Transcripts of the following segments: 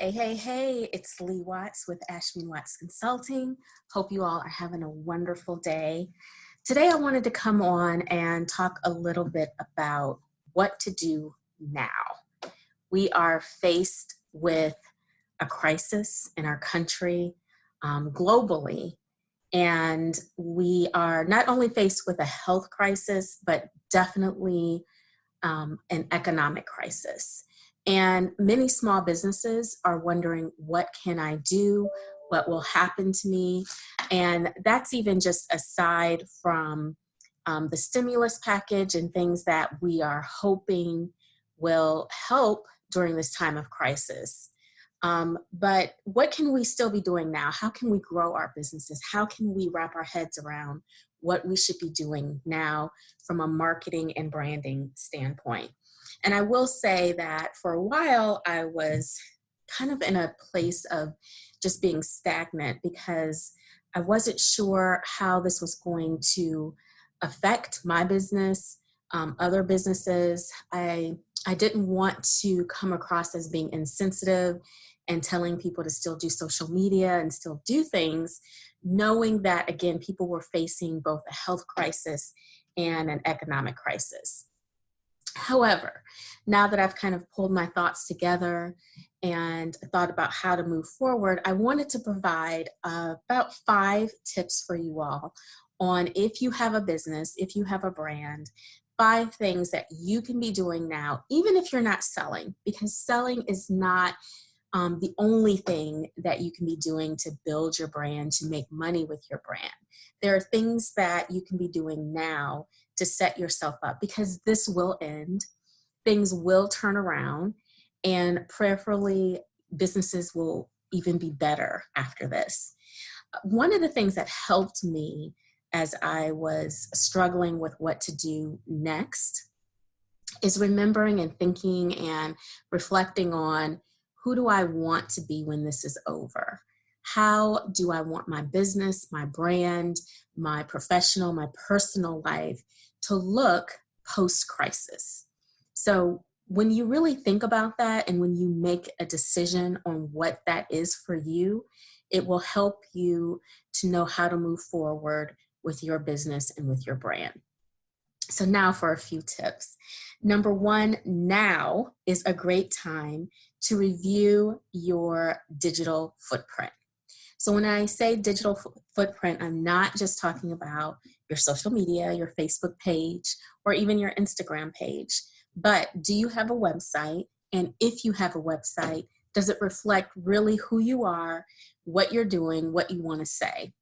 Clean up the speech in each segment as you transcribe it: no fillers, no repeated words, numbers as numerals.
Hey, hey, hey, it's Lee Watts with Ashby Watts Consulting. Hope you all are having a wonderful day. Today, I wanted to come on and talk a little bit about what to do now. We are faced with a crisis in our country, globally, and we are not only faced with a health crisis, but definitely an economic crisis. And many small businesses are wondering, what can I do? What will happen to me? And that's even just aside from the stimulus package and things that we are hoping will help during this time of crisis. But what can we still be doing now? How can we grow our businesses? How can we wrap our heads around what we should be doing now from a marketing and branding standpoint? And I will say that for a while, I was kind of in a place of just being stagnant because I wasn't sure how this was going to affect my business, other businesses. I didn't want to come across as being insensitive and telling people to still do social media and still do things, knowing that, again, people were facing both a health crisis and an economic crisis. However, now that I've kind of pulled my thoughts together and thought about how to move forward, I wanted to provide about 5 tips for you all on, if you have a business, if you have a brand, 5 things that you can be doing now, even if you're not selling, because selling is not the only thing that you can be doing to build your brand, to make money with your brand. There are things that you can be doing now to set yourself up, because this will end, things will turn around, and prayerfully, businesses will even be better after this. One of the things that helped me as I was struggling with what to do next is remembering and thinking and reflecting on, who do I want to be when this is over? How do I want my business, my brand, my professional, my personal life to look post-crisis? So when you really think about that, and when you make a decision on what that is for you, it will help you to know how to move forward with your business and with your brand. So now for a few tips. Number 1, now is a great time to review your digital footprint. So when I say digital footprint, I'm not just talking about your social media, your Facebook page, or even your Instagram page, but do you have a website? And if you have a website, does it reflect really who you are, what you're doing, what you want to say?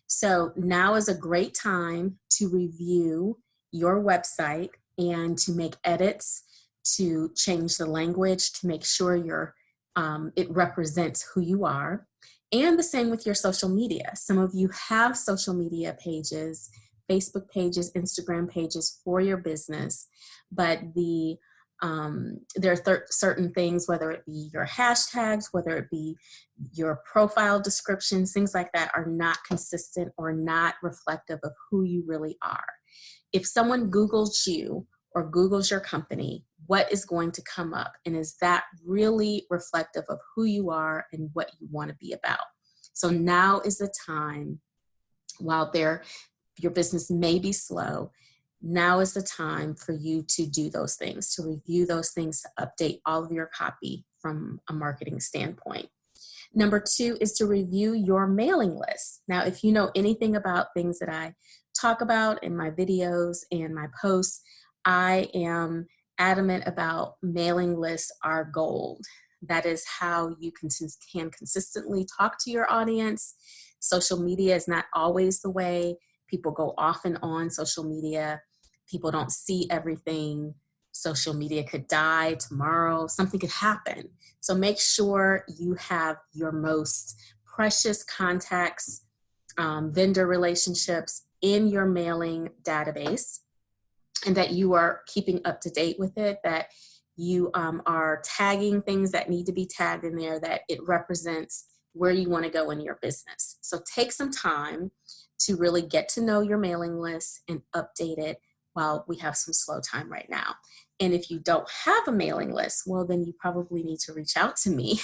So now is a great time to review your website and to make edits, to change the language, to make sure it represents who you are. And the same with your social media. Some of you have social media pages, Facebook pages, Instagram pages for your business, but there are certain things, whether it be your hashtags, whether it be your profile descriptions, things like that, are not consistent or not reflective of who you really are. If someone Googles you or Googles your company, what is going to come up? And is that really reflective of who you are and what you want to be about? So now is the time, while your business may be slow, now is the time for you to do those things, to review those things, to update all of your copy from a marketing standpoint. Number 2 is to review your mailing list. Now, if you know anything about things that I talk about in my videos and my posts, I am adamant about mailing lists are gold. That is how you can consistently talk to your audience. Social media is not always the way. People go off and on social media. People don't see everything. Social media could die tomorrow. Something could happen. So make sure you have your most precious contacts, vendor relationships in your mailing database, and that you are keeping up to date with it, that you are tagging things that need to be tagged in there, that it represents where you want to go in your business. So take some time to really get to know your mailing list and update it while we have some slow time right now. And if you don't have a mailing list, well, then you probably need to reach out to me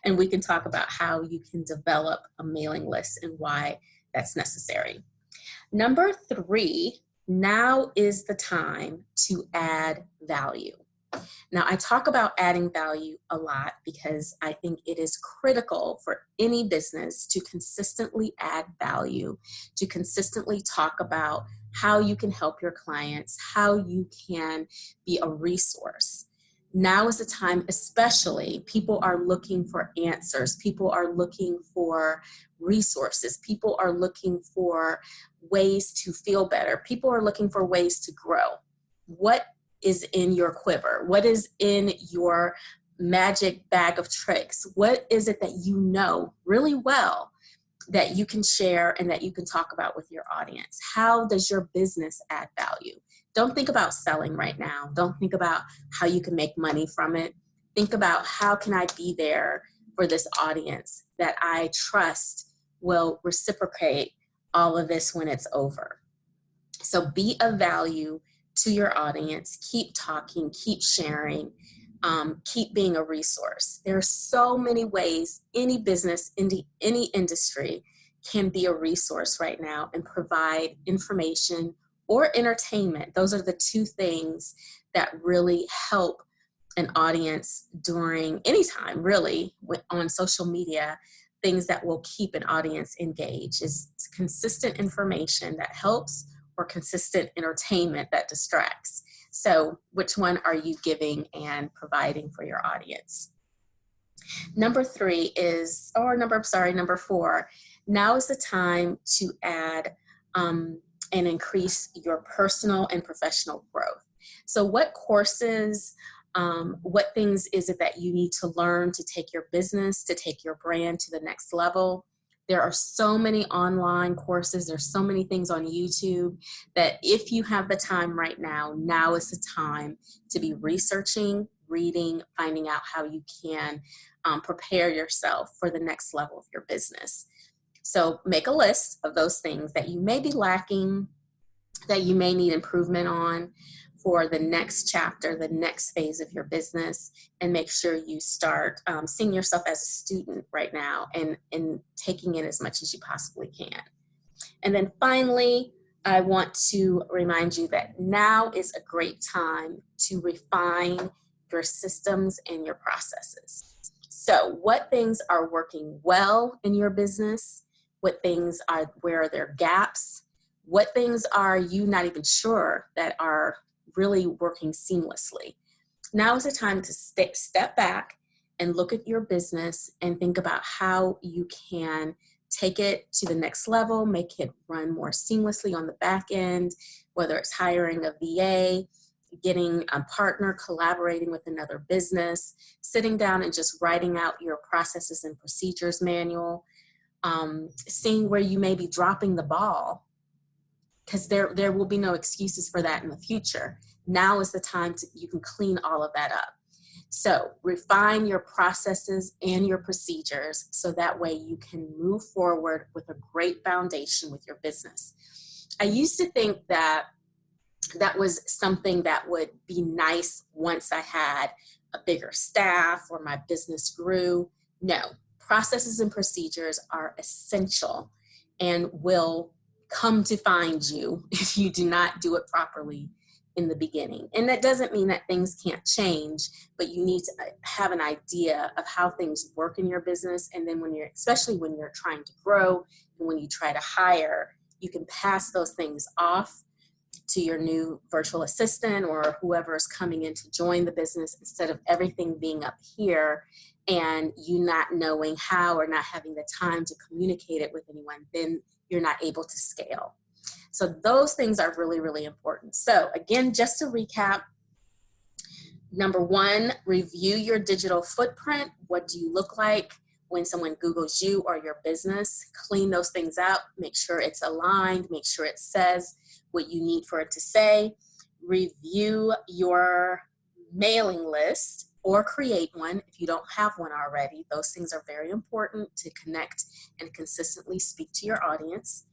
And we can talk about how you can develop a mailing list and why that's necessary. Number 3, now is the time to add value. Now, I talk about adding value a lot because I think it is critical for any business to consistently add value, to consistently talk about how you can help your clients, how you can be a resource. Now is the time, especially, people are looking for answers. People are looking for resources. People are looking for ways to feel better. People are looking for ways to grow. What is in your quiver? What is in your magic bag of tricks? What is it that you know really well that you can share and that you can talk about with your audience? How does your business add value? Don't think about selling right now. Don't think about how you can make money from it. Think about, how can I be there for this audience that I trust will reciprocate all of this when it's over? So be of value to your audience. Keep talking, keep sharing, keep being a resource. There are so many ways any business, any industry can be a resource right now and provide information or entertainment. Those are the 2 things that really help an audience during any time, really, on social media. Things that will keep an audience engaged is consistent information that helps, or consistent entertainment that distracts. So which one are you giving and providing for your audience? Number 4, now is the time to add and increase your personal and professional growth. So what courses, what things is it that you need to learn to take your business, to take your brand to the next level? There are so many online courses. There's so many things on YouTube that if you have the time right now, now is the time to be researching, reading, finding out how you can prepare yourself for the next level of your business. So make a list of those things that you may be lacking, that you may need improvement on for the next chapter, the next phase of your business, and make sure you start seeing yourself as a student right now and taking in as much as you possibly can. And then finally, I want to remind you that now is a great time to refine your systems and your processes. So what things are working well in your business? What things are, where are there gaps? What things are you not even sure that are really working seamlessly? Now is the time to step back and look at your business and think about how you can take it to the next level, make it run more seamlessly on the back end, whether it's hiring a VA, getting a partner, collaborating with another business, sitting down and just writing out your processes and procedures manual, seeing where you may be dropping the ball, because there will be no excuses for that in the future. Now is the time you can clean all of that up. So refine your processes and your procedures so that way you can move forward with a great foundation with your business. I used to think that was something that would be nice once I had a bigger staff or my business grew. No, processes and procedures are essential and will come to find you if you do not do it properly in the beginning. And that doesn't mean that things can't change, but you need to have an idea of how things work in your business. And then especially when you're trying to grow and when you try to hire, you can pass those things off to your new virtual assistant or whoever is coming in to join the business, instead of everything being up here and you not knowing how or not having the time to communicate it with anyone. Then you're not able to scale. So those things are really, really important. So again, just to recap, number 1, review your digital footprint. What do you look like when someone Googles you or your business? Clean those things up, make sure it's aligned, make sure it says what you need for it to say. Review your mailing list or create one if you don't have one already. Those things are very important to connect and consistently speak to your audience.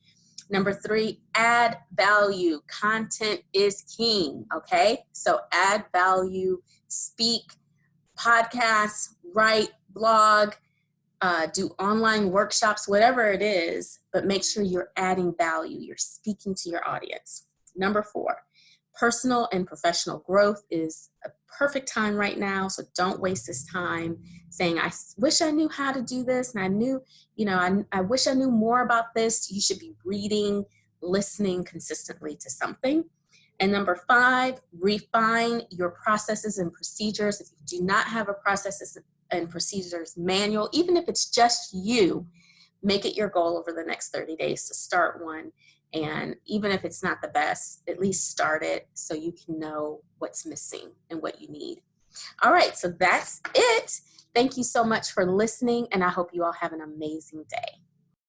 Number 3, add value. Content is king, okay? So add value, speak, podcasts, write, blog, do online workshops, whatever it is, but make sure you're adding value. You're speaking to your audience. Number 4, personal and professional growth is a perfect time right now. So don't waste this time saying, I wish I knew how to do this. And I knew, I wish I knew more about this. You should be reading, listening consistently to something. And number 5, refine your processes and procedures. If you do not have a processes and procedures manual, even if it's just you, make it your goal over the next 30 days to start one. And even if it's not the best, at least start it so you can know what's missing and what you need. All right, so that's it. Thank you so much for listening, and I hope you all have an amazing day.